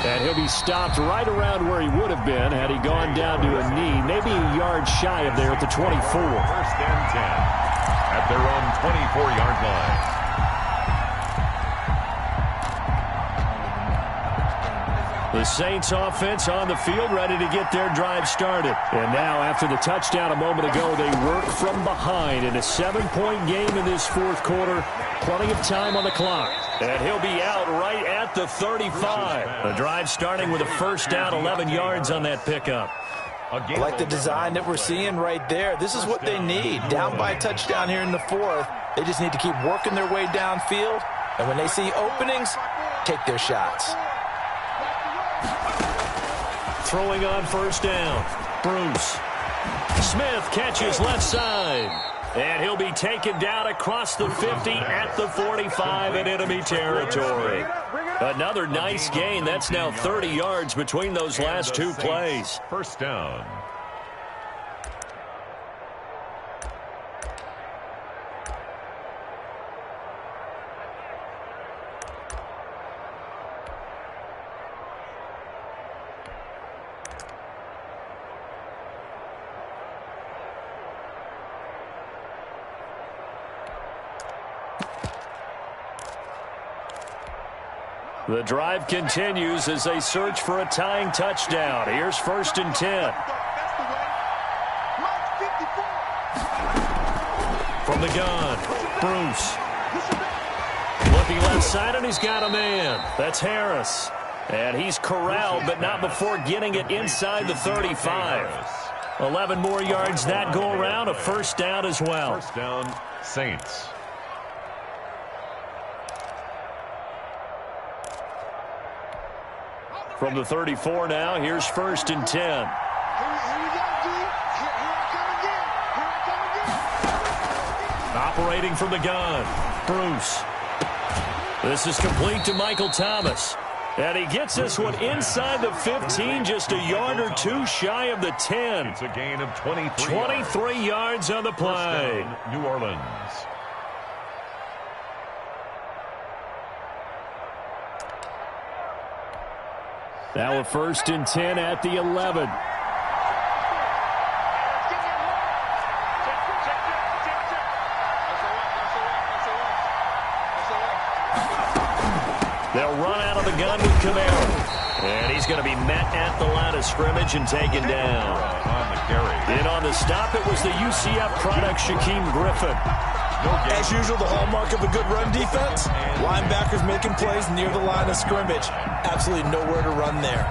And he'll be stopped right around where he would have been had he gone down to a knee, maybe a yard shy of there at the 24. First and 10 at their own 24-yard line. The Saints offense on the field, ready to get their drive started. And now, after the touchdown a moment ago, they work from behind in a 7-point game in this fourth quarter. Plenty of time on the clock. And he'll be out right at the 35. The drive starting with a first down, 11 yards on that pickup. I like the design that we're seeing right there. This is what they need. Down by a touchdown here in the fourth. They just need to keep working their way downfield. And when they see openings, take their shots. Throwing on first down. Bruce. Smith catches left side. And he'll be taken down across the 50 at the 45 in enemy territory. Another nice gain. That's now 30 yards between those last two plays. First down. The drive continues as they search for a tying touchdown. Here's first and 10. From the gun, Bruce. Looking left side, and he's got a man. That's Harris. And he's corralled, but not before getting it inside the 35. 11 more yards that go around, a first down as well. First down, Saints. From the 34 now, here's first and 10. Operating from the gun, Bruce. This is complete to Michael Thomas. And he gets this one inside the 15, just a yard or two shy of the 10. It's a gain of 23. 23 yards on the play. First down, New Orleans. Now a first and 10 at the 11. They'll run out of the gun with Kamara. And he's going to be met at the line of scrimmage and taken down. On the carry. In on the stop, it was the UCF product, Shaquem Griffin. As usual, the hallmark of a good run defense, linebackers making plays near the line of scrimmage. Absolutely nowhere to run there.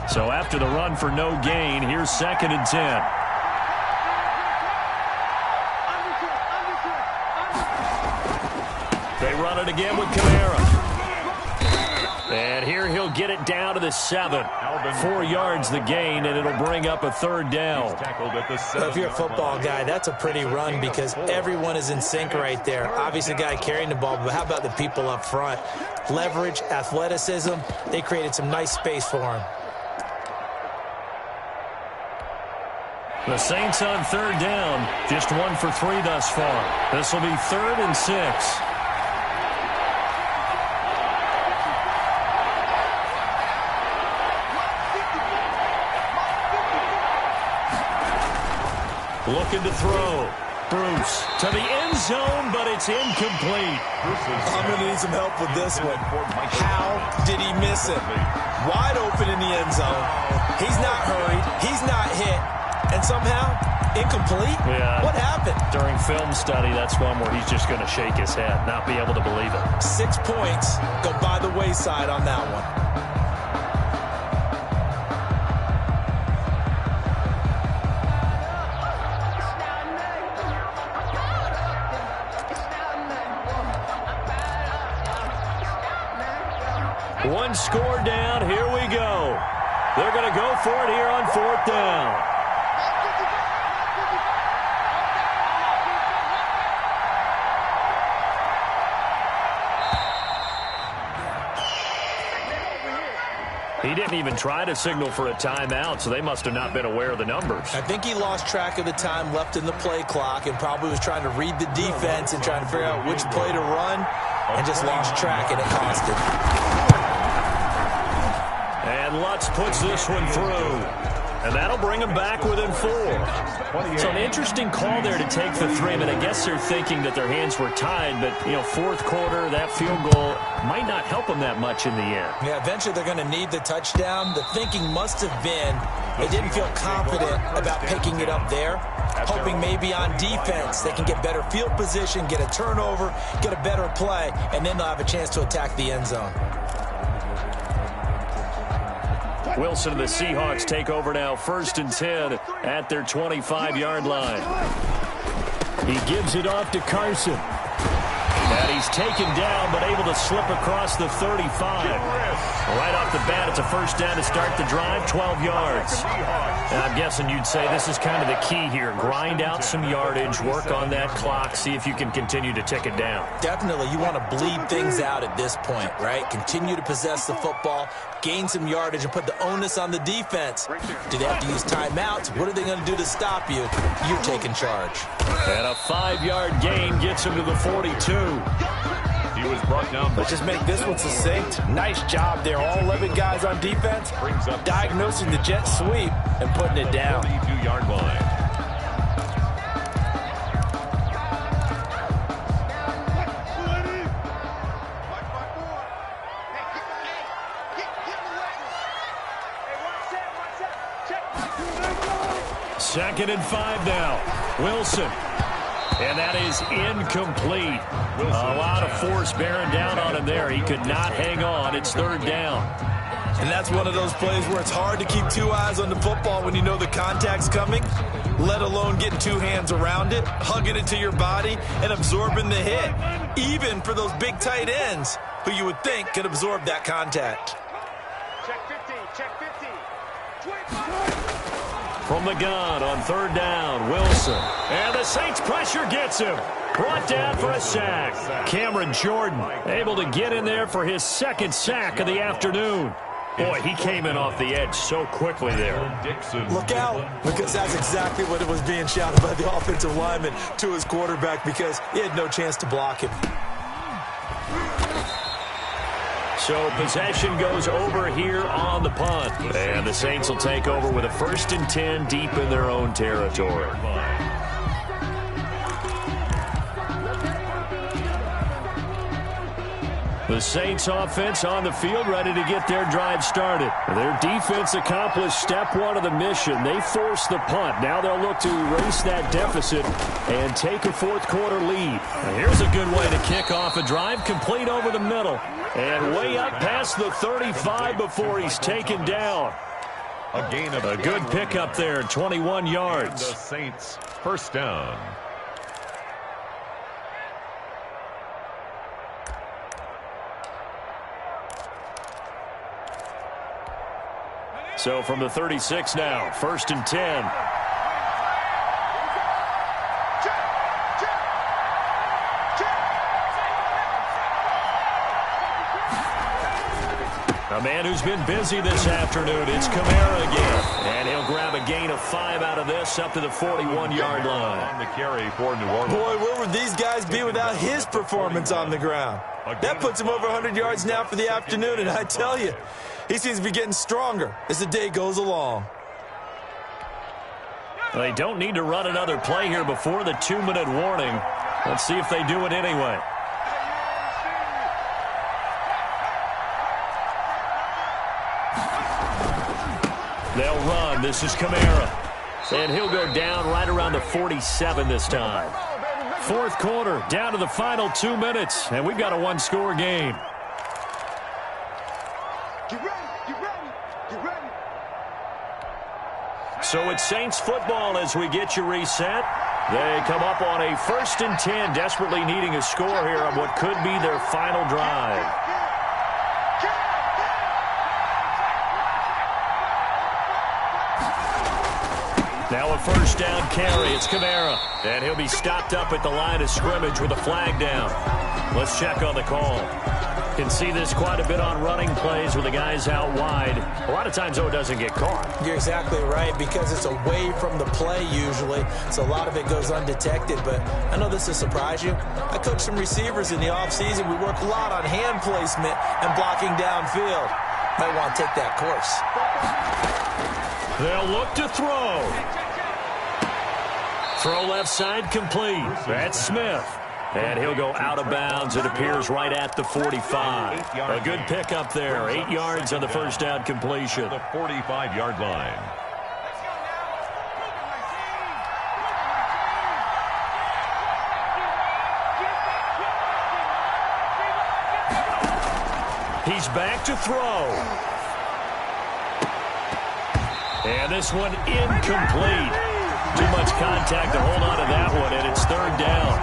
So after the run for no gain, here's second and 10. They run it again with Kamara. And here he'll get it down to the 7. 4 yards the gain, and it'll bring up a third down. If you're a football guy, that's a pretty run because everyone is in sync right there. Obviously, the guy carrying the ball, but how about the people up front? Leverage, athleticism, they created some nice space for him. The Saints on third down, just 1 for 3 thus far. This will be 3rd and 6. Looking to throw. Bruce to the end zone, but it's incomplete. I'm going to need some help with this one. How did he miss it? Wide open in the end zone. He's not hurried. He's not hit. And somehow, incomplete? Yeah. What happened? During film study, that's one where he's just going to shake his head, not be able to believe it. 6 points go by the wayside on that one. One score down. Here we go. They're going to go for it here on 4th down. He didn't even try to signal for a timeout, so they must have not been aware of the numbers. I think he lost track of the time left in the play clock and probably was trying to read the defense and trying to figure out which play to run and just lost track, and it cost him. And Lutz puts this one through. And that'll bring him back within 4. So an interesting call there to take the 3, but I guess they're thinking that their hands were tied. But, you know, fourth quarter, that field goal might not help them that much in the end. Yeah, eventually they're going to need the touchdown. The thinking must have been they didn't feel confident about picking it up there, hoping maybe on defense they can get better field position, get a turnover, get a better play, and then they'll have a chance to attack the end zone. Wilson and the Seahawks take over now, 1st and 10 at their 25-yard line. He gives it off to Carson. And he's taken down, but able to slip across the 35. Right off the bat, it's a first down to start the drive, 12 yards. And I'm guessing you'd say this is kind of the key here. Grind out some yardage, work on that clock, see if you can continue to tick it down. Definitely, you want to bleed things out at this point, right? Continue to possess the football, gain some yardage, and put the onus on the defense. Do they have to use timeouts? What are they going to do to stop you? You're taking charge. And a 5-yard gain gets him to the 42. He was brought down. Let's just make this one succinct. Nice job there. All 11 guys on defense diagnosing the jet sweep and putting it down. 42-yard line. Second and 5 now. Wilson. And that is incomplete. A lot of force bearing down on him there. He could not hang on. It's 3rd down. And that's one of those plays where it's hard to keep 2 eyes on the football when you know the contact's coming, let alone getting 2 hands around it, hugging it to your body, and absorbing the hit, even for those big tight ends who you would think could absorb that contact. Check 50, check 50. From the gun on 3rd down, Wilson. And the Saints pressure gets him. Brought down for a sack. Cameron Jordan able to get in there for his 2nd sack of the afternoon. Boy, he came in off the edge so quickly there. Look out, because that's exactly what it was being shouted by the offensive lineman to his quarterback, because he had no chance to block him. So possession goes over here on the punt. And the Saints will take over with a 1st and 10 deep in their own territory. The Saints offense on the field ready to get their drive started. Their defense accomplished step 1 of the mission. They forced the punt. Now they'll look to erase that deficit and take a 4th quarter lead. Now here's a good way to kick off a drive, complete over the middle. And way up past the 35 before he's taken down. A good pickup there, 21 yards. The Saints, 1st down. So from the 36 now, 1st and 10. A man who's been busy this afternoon, it's Kamara again. And he'll grab a gain of 5 out of this up to the 41-yard line. On the carry for New Orleans. Boy, where would these guys be without his performance on the ground? That puts him over 100 yards now for the afternoon, and I tell you, he seems to be getting stronger as the day goes along. They don't need to run another play here before the 2-minute warning. Let's see if they do it anyway. They'll run. This is Kamara. And he'll go down right around the 47 this time. 4th quarter, down to the final 2 minutes, and we've got a 1-score game. Get ready, get ready, get ready. So it's Saints football as we get you reset. They come up on a 1st and 10, desperately needing a score here on what could be their final drive. Now a 1st down carry. It's Kamara. And he'll be stopped up at the line of scrimmage with a flag down. Let's check on the call. Can see this quite a bit on running plays with the guys out wide. A lot of times, though, it doesn't get caught. You're exactly right, because it's away from the play usually, so a lot of it goes undetected. But I know this will surprise you. I coach some receivers in the offseason. We work a lot on hand placement and blocking downfield. Might want to take that course. They'll look to throw. Throw left side complete. That's Smith. And he'll go out of bounds. It appears right at the 45. A good pickup there. 8 yards on the first down completion. The 45-yard line. He's back to throw. And this one incomplete. Too much contact to hold on to that one, and it's third down.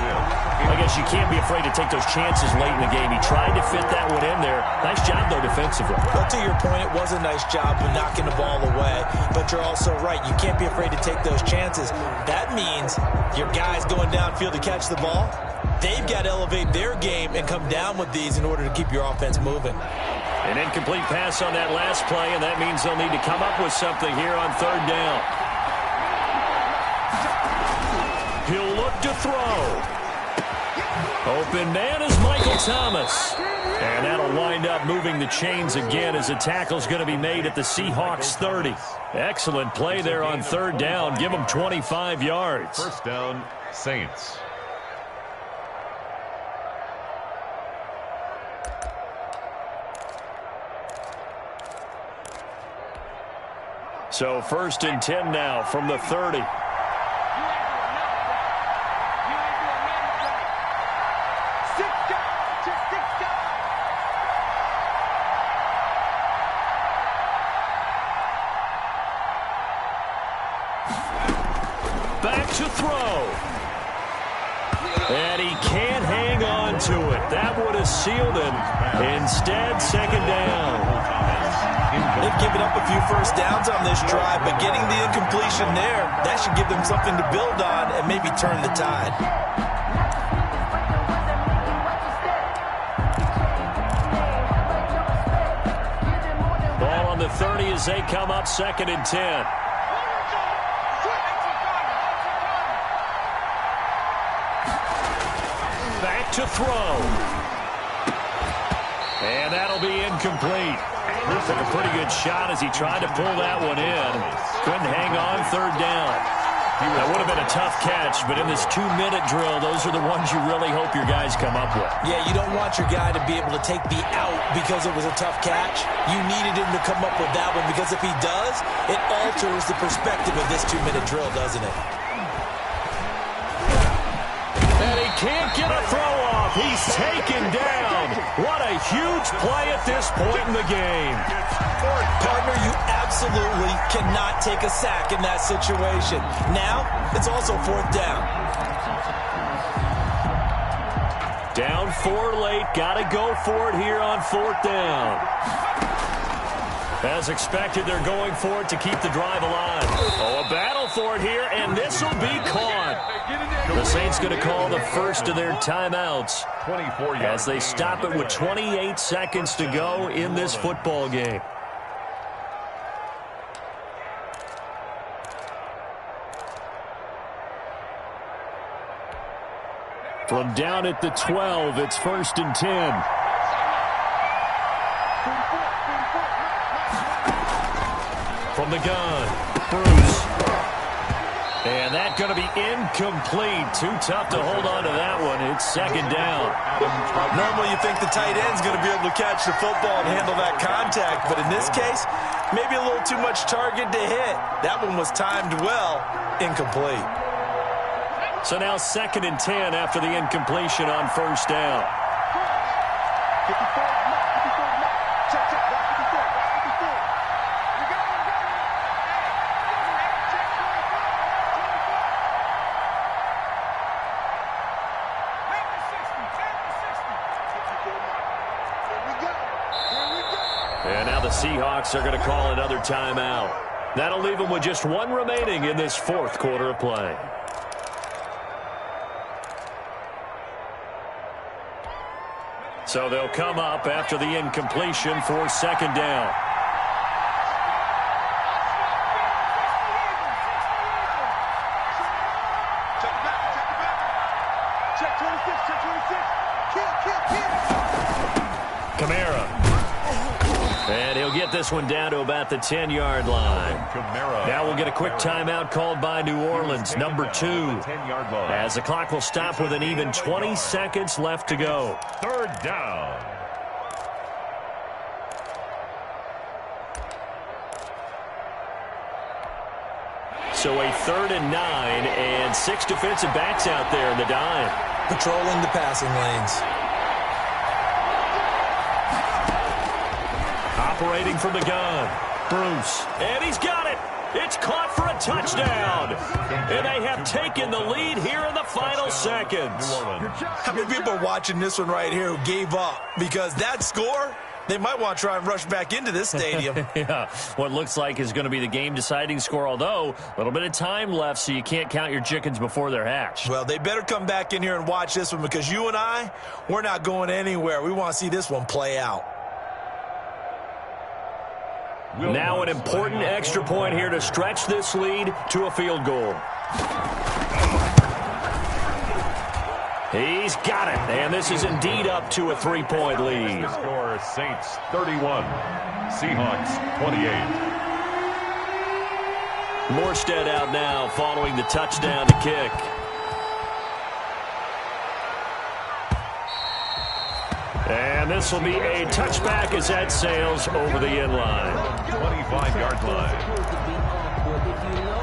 I guess you can't be afraid to take those chances late in the game. He tried to fit that one in there. Nice job, though, defensively. Well, to your point, it was a nice job of knocking the ball away. But you're also right. You can't be afraid to take those chances. That means your guys going downfield to catch the ball, they've got to elevate their game and come down with these in order to keep your offense moving. An incomplete pass on that last play, and that means they'll need to come up with something here on third down. He'll look to throw. Open man is Michael Thomas. And that'll wind up moving the chains again as the tackle's going to be made at the Seahawks 30. Excellent play there on third down. Give them 25 yards. First down, Saints. So first and 10 now from the 30. Back to throw. And he can't hang on to it. That would have sealed him. Instead, second down. They've given up a few first downs on this drive, but getting the incompletion there, that should give them something to build on and maybe turn the tide. Ball on the 30 as they come up second and 10. Back to throw. And that'll be incomplete. Took a pretty good shot as he tried to pull that one in. Couldn't hang on third down. That would have been a tough catch, but in this 2-minute drill, those are the ones you really hope your guys come up with. Yeah, you don't want your guy to be able to take the out because it was a tough catch. You needed him to come up with that one, because if he does, it alters the perspective of this 2-minute drill, doesn't it? And he can't get a throw off. He's taken down. What a huge play at this point in the game. Partner, you absolutely cannot take a sack in that situation. Now, it's also fourth down. Down 4 late. Got to go for it here on fourth down. As expected, they're going for it to keep the drive alive. Oh, a battle for it here, and this will be caught. The Saints going to call the first of their timeouts as they stop it with 28 seconds to go in this football game. From down at the 12, it's first and 10. From the gun, Bruce. And that's going to be incomplete. Too tough to hold on to that one. It's second down. Normally you think the tight end's going to be able to catch the football and handle that contact, but in this case, maybe a little too much target to hit. That one was timed well. Incomplete. So now second and 10 after the incompletion on first down. And now the Seahawks are going to call another timeout. That'll leave them with just one remaining in this fourth quarter of play. So they'll come up after the incompletion for second down. Kamara. And he'll get this one down to about the 10-yard line. Now we'll get a quick timeout called by New Orleans, number 2. As the clock will stop with an even 20 seconds left to go. Third down. So a 3rd and 9, and 6 defensive backs out there in the dime. Patrolling the passing lanes. Operating from the gun, Bruce. And he's got it. It's caught for a touchdown. And they have taken the lead here in the final seconds. How many people are watching this one right here who gave up? Because that score, they might want to try and rush back into this stadium. Yeah, what looks like is going to be the game-deciding score, although a little bit of time left, so you can't count your chickens before they're hatched. Well, they better come back in here and watch this one, because you and I, we're not going anywhere. We want to see this one play out. Now an important extra point here to stretch this lead to a field goal. He's got it, and this is indeed up to a 3-point lead. Score Saints 31, Seahawks 28. Morstead out now following the touchdown to kick. And this will be a touchback as that sails over the end line. 25-yard line. If you know,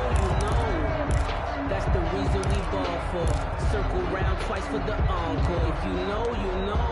that's the reason we ball for. Circle round twice for the encore. If you know, you know.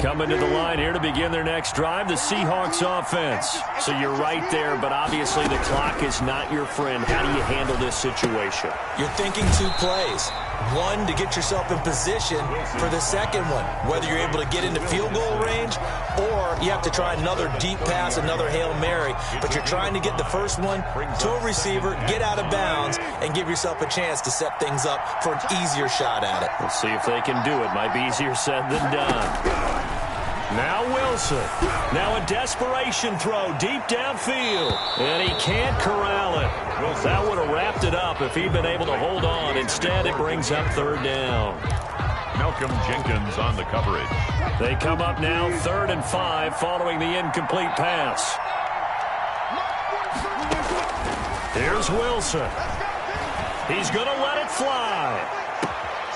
Coming to the line here to begin their next drive, the Seahawks offense. So you're right there, but obviously the clock is not your friend. How do you handle this situation? You're thinking 2 plays. One, to get yourself in position for the second one, whether you're able to get into field goal range or you have to try another deep pass, another Hail Mary. But you're trying to get the first one to a receiver, get out of bounds, and give yourself a chance to set things up for an easier shot at it. We'll see if they can do it. Might be easier said than done. Now Wilson. Now a desperation throw deep downfield. And he can't corral it. That would have wrapped it up if he'd been able to hold on. Instead, it brings up 3rd down. Malcolm Jenkins on the coverage. They come up now 3rd and 5 following the incomplete pass. Here's Wilson. He's going to let it fly.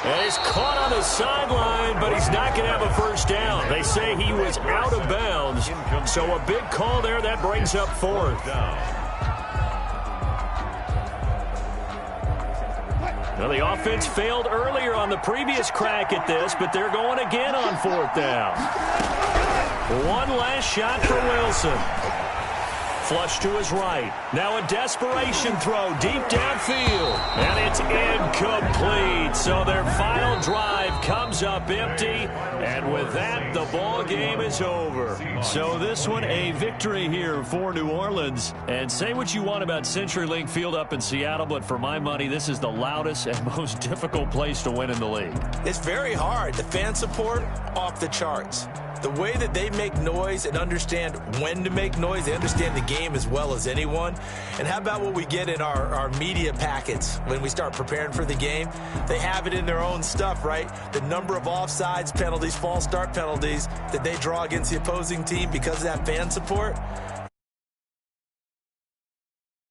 And he's caught on the sideline, but he's not going to have a first down. They say he was out of bounds, so a big call there. That brings up 4th. Well, the offense failed earlier on the previous crack at this, but they're going again on 4th down. One last shot for Wilson. Flush to his right. Now a desperation throw deep downfield. And it's incomplete. So their final drive comes up empty. And with that, the ball game is over. So this one, a victory here for New Orleans. And say what you want about CenturyLink Field up in Seattle, but for my money, this is the loudest and most difficult place to win in the league. It's very hard. The fan support, off the charts. The way that they make noise and understand when to make noise, they understand the game as well as anyone. And how about what we get in our media packets when we start preparing for the game? They have it in their own stuff, right? The number of offsides penalties, false start penalties that they draw against the opposing team because of that fan support.